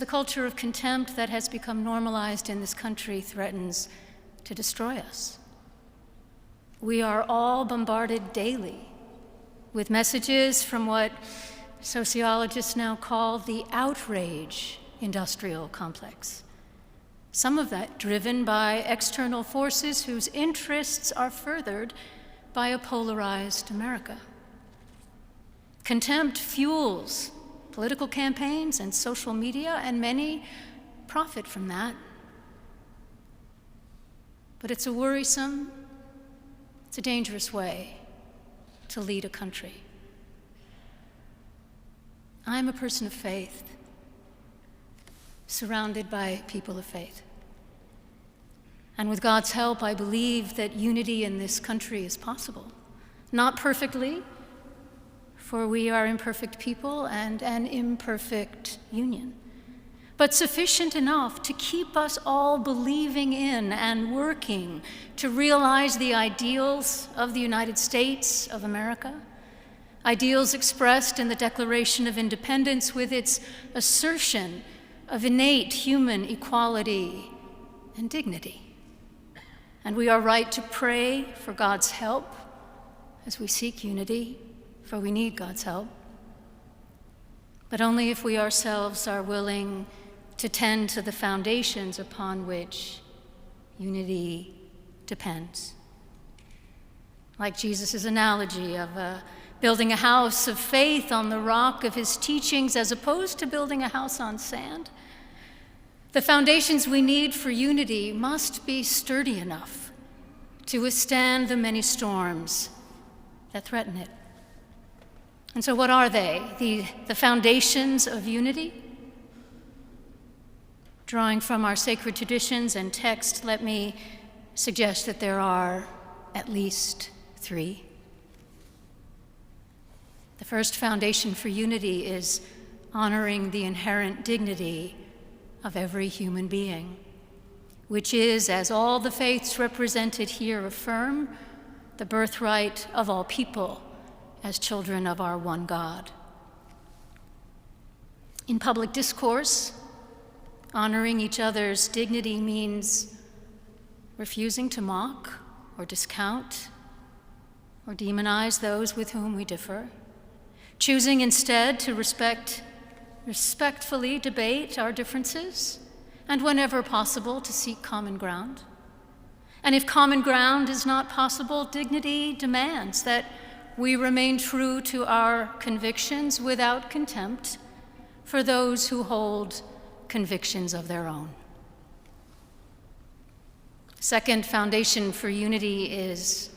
the culture of contempt that has become normalized in this country threatens to destroy us. We are all bombarded daily with messages from what sociologists now call the outrage industrial complex. Some of that driven by external forces whose interests are furthered by a polarized America. Contempt fuels political campaigns and social media, and many profit from that. But it's a worrisome, it's a dangerous way to lead a country. I'm a person of faith, surrounded by people of faith. And with God's help, I believe that unity in this country is possible. Not perfectly, for we are imperfect people and an imperfect union, but sufficient enough to keep us all believing in and working to realize the ideals of the United States of America, ideals expressed in the Declaration of Independence with its assertion of innate human equality and dignity. And we are right to pray for God's help as we seek unity, for we need God's help, but only if we ourselves are willing to tend to the foundations upon which unity depends. Like Jesus' analogy of building a house of faith on the rock of his teachings as opposed to building a house on sand, the foundations we need for unity must be sturdy enough to withstand the many storms that threaten it. And so what are they? The foundations of unity? Drawing from our sacred traditions and text, let me suggest that there are at least three. The first foundation for unity is honoring the inherent dignity of every human being, which is, as all the faiths represented here affirm, the birthright of all people as children of our one God. In public discourse, honoring each other's dignity means refusing to mock or discount or demonize those with whom we differ, choosing instead to respectfully debate our differences, and whenever possible, to seek common ground. And if common ground is not possible, dignity demands that we remain true to our convictions without contempt for those who hold convictions of their own. Second foundation for unity is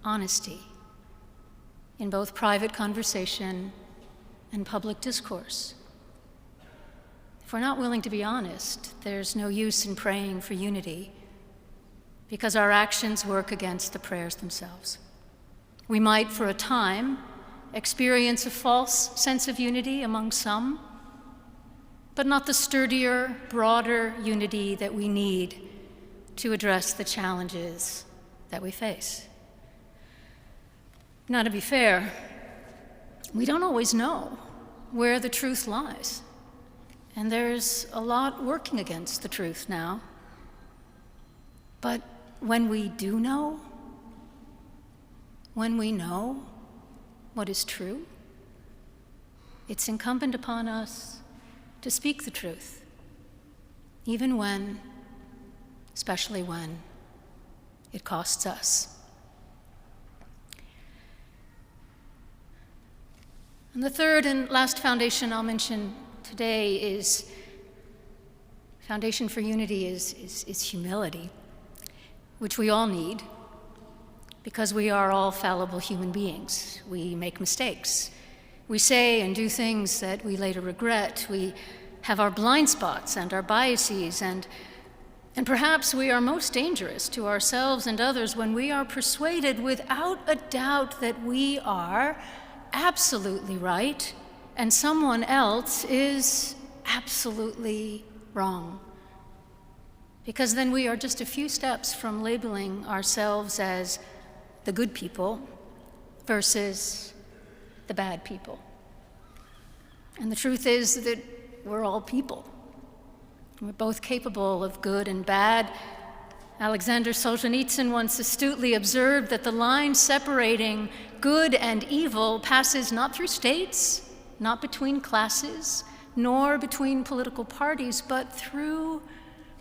honesty in both private conversation and public discourse. If we're not willing to be honest, there's no use in praying for unity, because our actions work against the prayers themselves. We might, for a time, experience a false sense of unity among some, but not the sturdier, broader unity that we need to address the challenges that we face. Now, to be fair, we don't always know where the truth lies, and there's a lot working against the truth now. But when we do know, when we know what is true, it's incumbent upon us to speak the truth, even when, especially when, it costs us. And the third and last foundation I'll mention today is, foundation for unity is humility, which we all need, because we are all fallible human beings. We make mistakes. We say and do things that we later regret. We have our blind spots and our biases, and perhaps we are most dangerous to ourselves and others when we are persuaded without a doubt that we are absolutely right and someone else is absolutely wrong. Because then we are just a few steps from labeling ourselves as the good people versus the bad people. And the truth is that we're all people, We're both capable of good and bad. Alexander Solzhenitsyn once astutely observed that the line separating good and evil passes not through states, not between classes, nor between political parties, but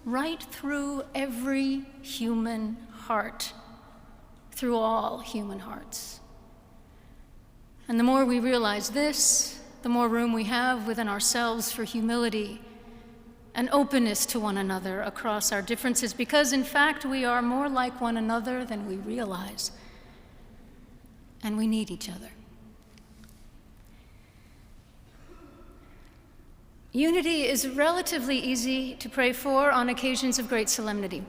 right through every human heart, through all human hearts. And the more we realize this, the more room we have within ourselves for humility and openness to one another across our differences, because in fact we are more like one another than we realize, and we need each other. Unity is relatively easy to pray for on occasions of great solemnity.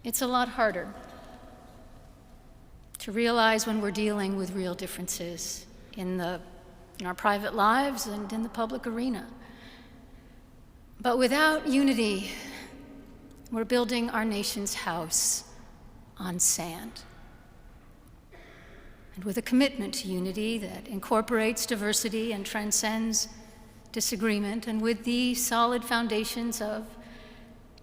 It's a lot harder to realize when we're dealing with real differences in our private lives and in the public arena. But without unity, we're building our nation's house on sand. And with a commitment to unity that incorporates diversity and transcends disagreement, and with the solid foundations of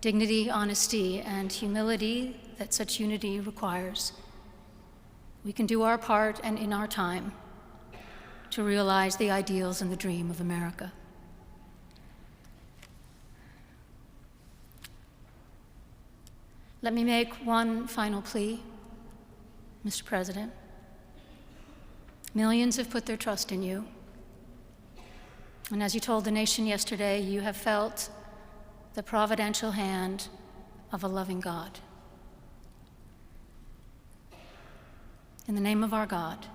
dignity, honesty, and humility that such unity requires, we can do our part and in our time to realize the ideals and the dream of America. Let me make one final plea, Mr. President. Millions have put their trust in you. And as you told the nation yesterday, you have felt the providential hand of a loving God. In the name of our God,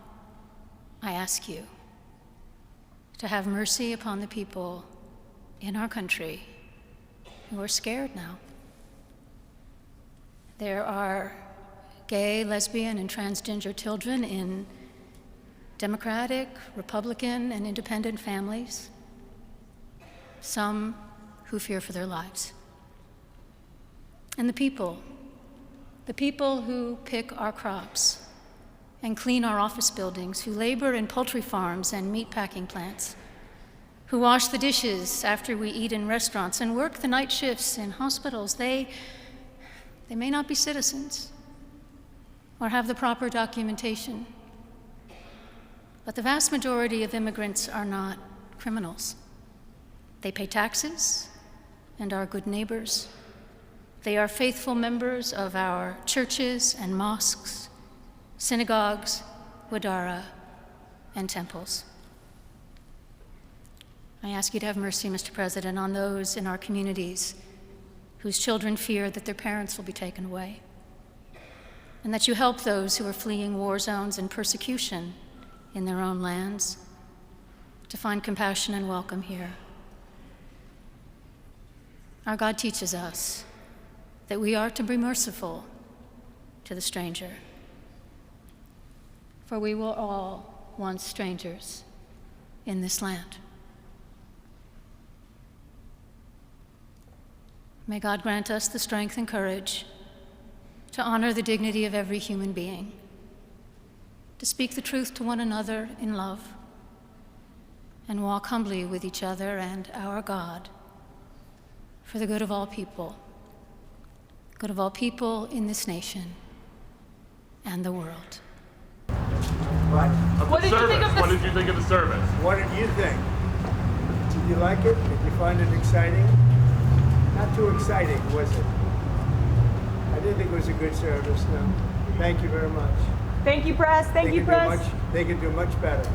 I ask you to have mercy upon the people in our country who are scared now. There are gay, lesbian, and transgender children in Democratic, Republican, and independent families, some who fear for their lives. And the people who pick our crops and clean our office buildings, who labor in poultry farms and meat packing plants, who wash the dishes after we eat in restaurants and work the night shifts in hospitals, they may not be citizens or have the proper documentation, but the vast majority of immigrants are not criminals. They pay taxes and are good neighbors. They are faithful members of our churches and mosques, synagogues, wadara, and temples. I ask you to have mercy, Mr. President, on those in our communities whose children fear that their parents will be taken away, and that you help those who are fleeing war zones and persecution in their own lands to find compassion and welcome here. Our God teaches us that we are to be merciful to the stranger, for we were all once strangers in this land. May God grant us the strength and courage to honor the dignity of every human being, to speak the truth to one another in love, and walk humbly with each other and our God for the good of all people in this nation and the world. What did you think of this? What did you think of the service? What did you think? Did you like it? Did you find it exciting? Not too exciting, was it? I didn't think it was a good service, no. Thank you very much. Thank you, press. Thank you, press. They can do much better.